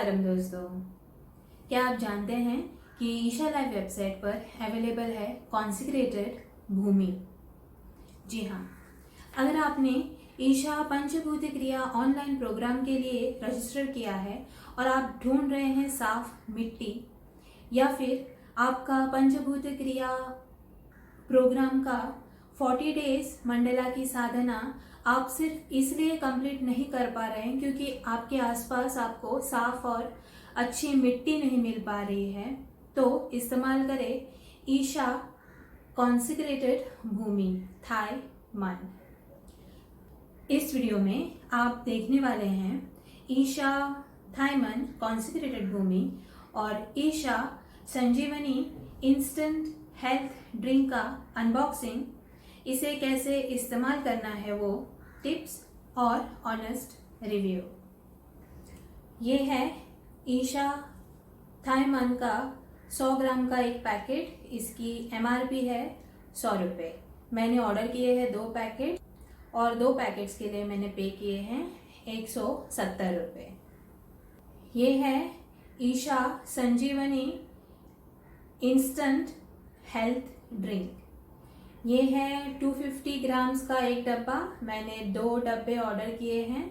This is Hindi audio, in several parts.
नमस्कारम दोस्तों, क्या आप जानते हैं कि ईशा लाइव वेबसाइट पर अवेलेबल है कॉन्सेक्रेटेड भूमि। जी हाँ, अगर आपने ईशा पंचभूत क्रिया ऑनलाइन प्रोग्राम के लिए रजिस्टर किया है और आप ढूंढ रहे हैं साफ मिट्टी, या फिर आपका पंचभूत क्रिया प्रोग्राम का 40 डेज मंडला की साधना आप सिर्फ इसलिए कंप्लीट नहीं कर पा रहे हैं क्योंकि आपके आसपास आपको साफ और अच्छी मिट्टी नहीं मिल पा रही है, तो इस्तेमाल करें ईशा कॉन्सेक्रेटेड भूमि थाई मन। इस वीडियो में आप देखने वाले हैं ईशा थाई मन कॉन्सेक्रेटेड भूमि और ईशा संजीवनी इंस्टेंट हेल्थ ड्रिंक का अनबॉक्सिंग, इसे कैसे इस्तेमाल करना है वो टिप्स और ऑनेस्ट रिव्यू। ये है ईशा थाई मन का 100 ग्राम का एक पैकेट। इसकी MRP है 100 रुपये। मैंने ऑर्डर किए हैं 2 पैकेट और 2 पैकेट्स के लिए मैंने पे किए हैं 170 रुपये। ये है ईशा संजीवनी इंस्टेंट हेल्थ ड्रिंक। ये है 250 ग्राम्स का एक डब्बा। मैंने 2 डब्बे ऑर्डर किए हैं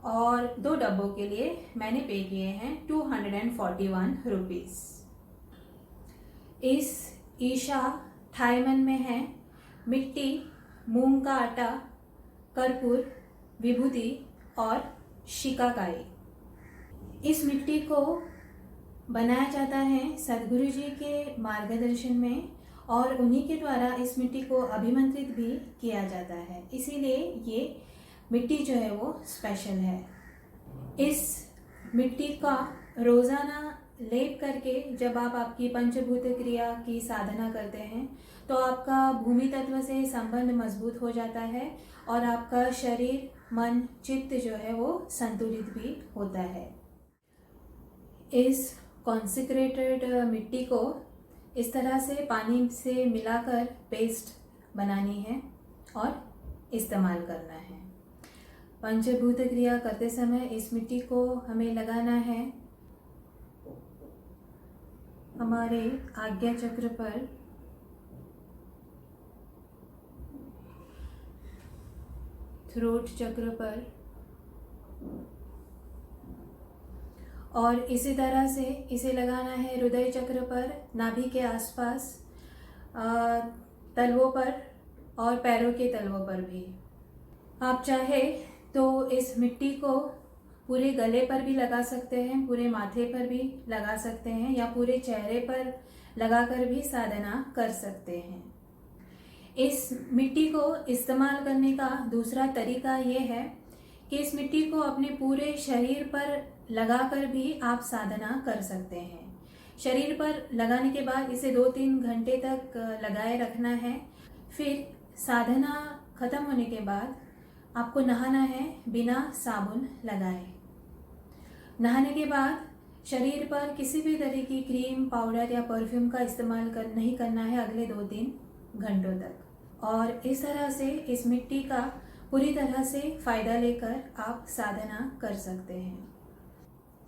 और 2 डब्बों के लिए मैंने पे किए हैं 241 रुपीज़। इस ईशा थाई मन में है मिट्टी, मूंग का आटा, कर्पूर, विभूति और शिकाकाई। इस मिट्टी को बनाया जाता है सद्गुरु जी के मार्गदर्शन में और उन्हीं के द्वारा इस मिट्टी को अभिमंत्रित भी किया जाता है, इसीलिए ये मिट्टी जो है वो स्पेशल है। इस मिट्टी का रोज़ाना लेप करके जब आप आपकी पंचभूत क्रिया की साधना करते हैं तो आपका भूमि तत्व से संबंध मजबूत हो जाता है और आपका शरीर, मन, चित्त जो है वो संतुलित भी होता है। इस कॉन्सेक्रेटेड मिट्टी को इस तरह से पानी से मिलाकर पेस्ट बनानी है और इस्तेमाल करना है। पंचभूत क्रिया करते समय इस मिट्टी को हमें लगाना है हमारे आज्ञा चक्र पर, थ्रोट चक्र पर, और इसी तरह से इसे लगाना है हृदय चक्र पर, नाभि के आसपास, तलवों पर और पैरों के तलवों पर भी। आप चाहे तो इस मिट्टी को पूरे गले पर भी लगा सकते हैं, पूरे माथे पर भी लगा सकते हैं या पूरे चेहरे पर लगाकर भी साधना कर सकते हैं। इस मिट्टी को इस्तेमाल करने का दूसरा तरीका ये है कि इस मिट्टी को अपने पूरे शरीर पर लगाकर भी आप साधना कर सकते हैं। शरीर पर लगाने के बाद इसे 2-3 घंटे तक लगाए रखना है। फिर साधना खत्म होने के बाद आपको नहाना है बिना साबुन लगाए। नहाने के बाद शरीर पर किसी भी तरह की क्रीम, पाउडर या परफ्यूम का इस्तेमाल नहीं करना है अगले 2-3 घंटों तक। और इस तरह से इस मिट्टी का पूरी तरह से फ़ायदा लेकर आप साधना कर सकते हैं।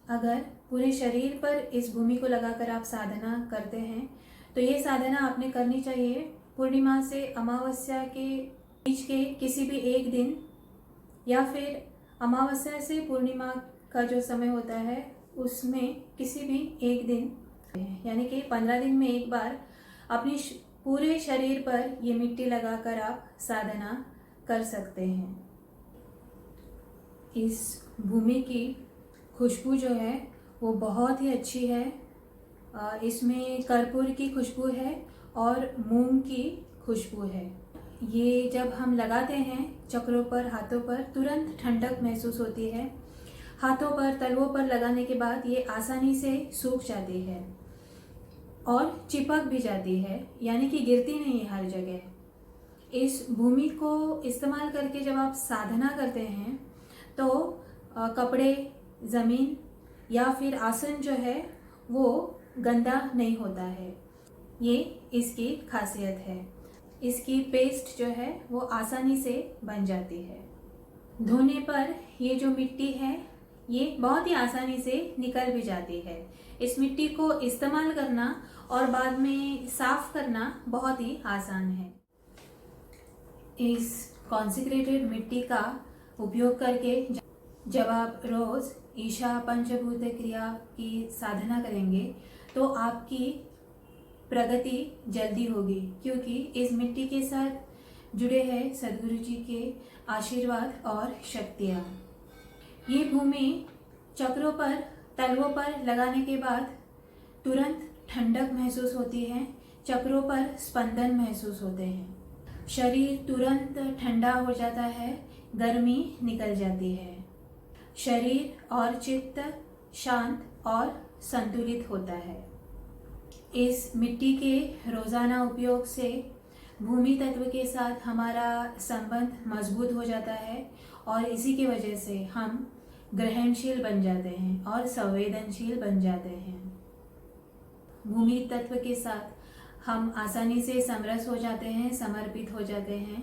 अगर पूरे शरीर पर इस भूमि को लगाकर आप साधना करते हैं तो ये साधना आपने करनी चाहिए पूर्णिमा से अमावस्या के बीच के किसी भी एक दिन, या फिर अमावस्या से पूर्णिमा का जो समय होता है उसमें किसी भी एक दिन, यानी कि 15 दिन में एक बार अपनी पूरे शरीर पर ये मिट्टी लगाकर आप साधना कर सकते हैं। इस भूमि की खुशबू जो है वो बहुत ही अच्छी है। इसमें कर्पूर की खुशबू है और मूंग की खुशबू है। ये जब हम लगाते हैं चक्रों पर, हाथों पर, तुरंत ठंडक महसूस होती है। हाथों पर, तलवों पर लगाने के बाद ये आसानी से सूख जाती है और चिपक भी जाती है, यानी कि गिरती नहीं है हर जगह। इस भूमि को इस्तेमाल करके जब आप साधना करते हैं तो कपड़े, ज़मीन या फिर आसन जो है वो गंदा नहीं होता है। ये इसकी खासियत है। इसकी पेस्ट जो है वो आसानी से बन जाती है। धोने पर ये जो मिट्टी है ये बहुत ही आसानी से निकल भी जाती है। इस मिट्टी को इस्तेमाल करना और बाद में साफ करना बहुत ही आसान है। इस कॉन्सेक्रेटेड मिट्टी का उपयोग करके जब आप रोज ईशा पंचभूत क्रिया की साधना करेंगे तो आपकी प्रगति जल्दी होगी, क्योंकि इस मिट्टी के साथ जुड़े हैं सदगुरु जी के आशीर्वाद और शक्तियाँ। ये भूमि चक्रों पर, तलवों पर लगाने के बाद तुरंत ठंडक महसूस होती है, चक्रों पर स्पंदन महसूस होते हैं, शरीर तुरंत ठंडा हो जाता है, गर्मी निकल जाती है, शरीर और चित्त शांत और संतुलित होता है। इस मिट्टी के रोज़ाना उपयोग से भूमि तत्व के साथ हमारा संबंध मजबूत हो जाता है और इसी की वजह से हम ग्रहणशील बन जाते हैं और संवेदनशील बन जाते हैं। भूमि तत्व के साथ हम आसानी से समरस हो जाते हैं, समर्पित हो जाते हैं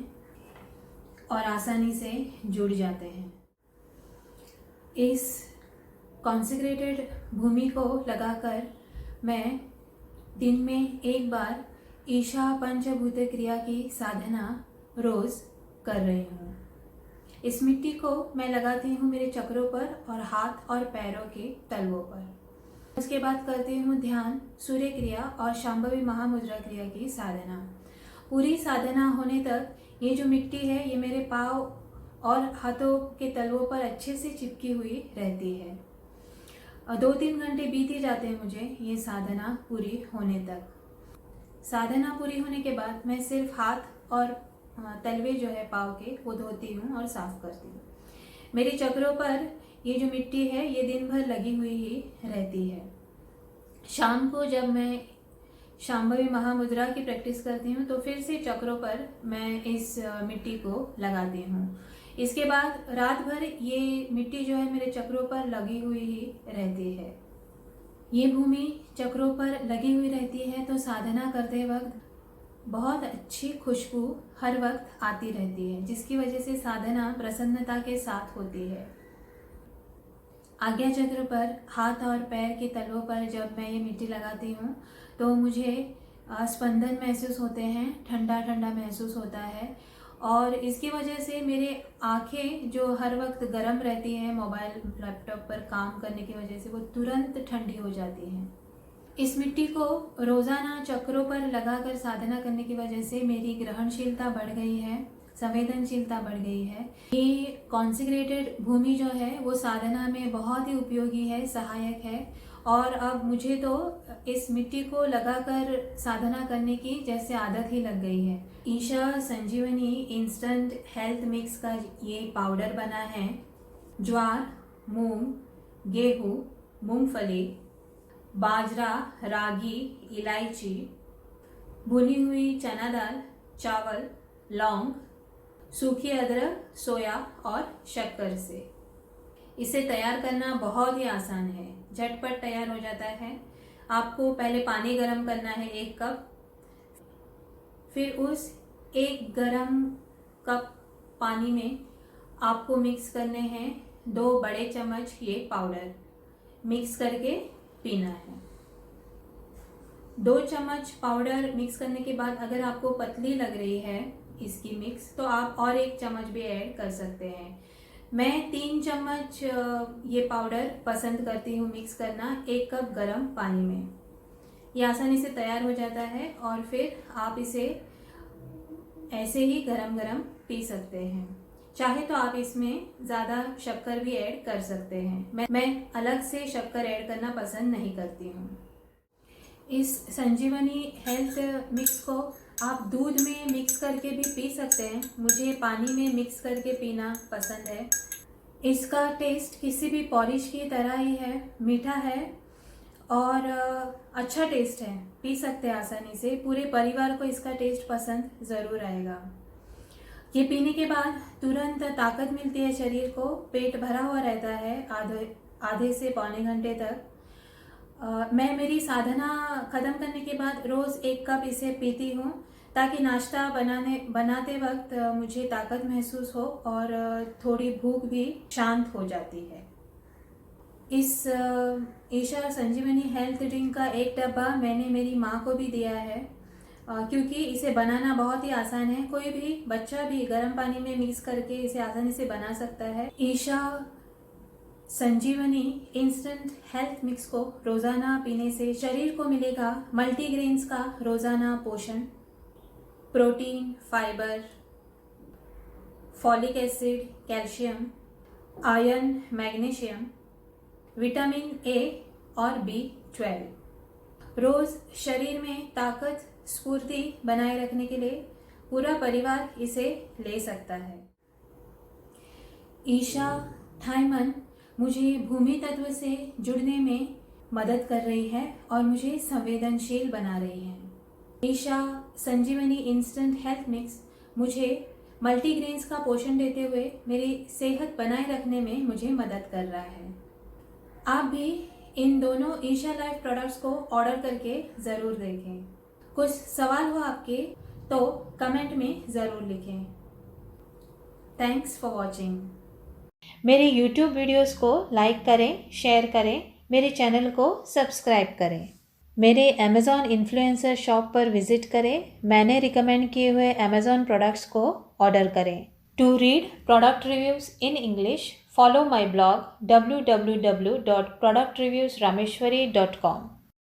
और आसानी से जुड़ जाते हैं। इस कॉन्सेक्रेटेड भूमि को लगाकर मैं दिन में एक बार ईशा पंचभूत क्रिया की साधना रोज कर रही हूँ। इस मिट्टी को मैं लगाती हूँ मेरे चक्रों पर और हाथ और पैरों के तलवों पर। उसके बाद करती हूँ ध्यान, सूर्य क्रिया और शांभवी महामुद्रा क्रिया की साधना। पूरी साधना होने तक ये जो मिट्टी है ये मेरे पाँव और हाथों के तलवों पर अच्छे से चिपकी हुई रहती है। 2-3 घंटे बीत ही जाते हैं मुझे ये साधना पूरी होने तक। साधना पूरी होने के बाद मैं सिर्फ हाथ और तलवे जो है पाँव के वो धोती हूँ और साफ करती हूँ। मेरे चक्रों पर ये जो मिट्टी है ये दिन भर लगी हुई ही रहती है। शाम को जब मैं शांभवी महामुद्रा की प्रैक्टिस करती हूँ तो फिर से चक्रों पर मैं इस मिट्टी को लगाती हूँ। इसके बाद रात भर ये मिट्टी जो है मेरे चक्रों पर लगी हुई ही रहती है। ये भूमि चक्रों पर लगी हुई रहती है तो साधना करते वक्त बहुत अच्छी खुशबू हर वक्त आती रहती है, जिसकी वजह से साधना प्रसन्नता के साथ होती है। आज्ञा चक्र पर हाथ और पैर के तलवों पर जब मैं ये मिट्टी लगाती हूँ तो मुझे स्पंदन महसूस होते हैं, ठंडा ठंडा महसूस होता है और इसकी वजह से मेरे आंखें जो हर वक्त गर्म रहती हैं मोबाइल लैपटॉप पर काम करने की वजह से, वो तुरंत ठंडी हो जाती हैं। इस मिट्टी को रोज़ाना चक्रों पर लगाकर साधना करने की वजह से मेरी ग्रहणशीलता बढ़ गई है, संवेदनशीलता बढ़ गई है। ये कॉन्सेक्रेटेड भूमि जो है वो साधना में बहुत ही उपयोगी है, सहायक है और अब मुझे तो इस मिट्टी को लगाकर साधना करने की जैसे आदत ही लग गई है। ईशा संजीवनी इंस्टेंट हेल्थ मिक्स का ये पाउडर बना है ज्वार, मूंग, गेहूँ, मूंगफली, बाजरा, रागी, इलायची, भुनी हुई चना दाल, चावल, लौंग, सूखी अदरक, सोया और शक्कर से। इसे तैयार करना बहुत ही आसान है, झटपट तैयार हो जाता है। आपको पहले पानी गर्म करना है 1 कप, फिर उस 1 गरम कप पानी में आपको मिक्स करने हैं 2 बड़े चम्मच ये पाउडर, मिक्स करके पीना है। 2 चम्मच पाउडर मिक्स करने के बाद अगर आपको पतली लग रही है इसकी मिक्स तो आप और 1 चम्मच भी ऐड कर सकते हैं। मैं 3 चम्मच ये पाउडर पसंद करती हूँ मिक्स करना 1 कप गर्म पानी में। ये आसानी से तैयार हो जाता है और फिर आप इसे ऐसे ही गरम गरम पी सकते हैं। चाहे तो आप इसमें ज़्यादा शक्कर भी ऐड कर सकते हैं। मैं अलग से शक्कर ऐड करना पसंद नहीं करती हूँ। इस संजीवनी हेल्थ मिक्स को आप दूध में मिक्स करके भी पी सकते हैं, मुझे पानी में मिक्स करके पीना पसंद है। इसका टेस्ट किसी भी पॉलिश की तरह ही है, मीठा है और अच्छा टेस्ट है, पी सकते हैं आसानी से। पूरे परिवार को इसका टेस्ट पसंद ज़रूर आएगा। ये पीने के बाद तुरंत ताकत मिलती है शरीर को, पेट भरा हुआ रहता है आधे से पौने घंटे तक। मैं मेरी साधना ख़त्म करने के बाद रोज़ 1 कप इसे पीती हूँ ताकि नाश्ता बनाते वक्त मुझे ताकत महसूस हो और थोड़ी भूख भी शांत हो जाती है। इस ईशा संजीवनी हेल्थ ड्रिंक का एक डब्बा मैंने मेरी माँ को भी दिया है, क्योंकि इसे बनाना बहुत ही आसान है। कोई भी बच्चा भी गर्म पानी में मिक्स करके इसे आसानी से बना सकता है। ईशा संजीवनी इंस्टेंट हेल्थ मिक्स को रोज़ाना पीने से शरीर को मिलेगा मल्टीग्रेन्स का रोज़ाना पोषण, protein, fibre, folic acid, calcium, iron, magnesium, vitamin A और B12। रोज़ शरीर में ताकत स्फूर्ति बनाए रखने के लिए पूरा परिवार इसे ले सकता है। ईशा थाइमन मुझे भूमि तत्व से जुड़ने में मदद कर रही है और मुझे संवेदनशील बना रही है। ईशा संजीवनी इंस्टेंट हेल्थ मिक्स मुझे मल्टीग्रेन्स का पोषण देते हुए मेरी सेहत बनाए रखने में मुझे मदद कर रहा है। आप भी इन दोनों ईशा लाइफ प्रोडक्ट्स को ऑर्डर करके ज़रूर देखें। कुछ सवाल हो आपके तो कमेंट में ज़रूर लिखें। Thanks for watching. मेरे YouTube वीडियोस को लाइक करें, शेयर करें, मेरे चैनल को सब्सक्राइब करें। मेरे Amazon इन्फ्लुएंसर शॉप पर विजिट करें, मैंने रिकमेंड किए हुए Amazon प्रोडक्ट्स को ऑर्डर करें। To read product reviews in English, follow my blog www.productreviewsrameshwari.com।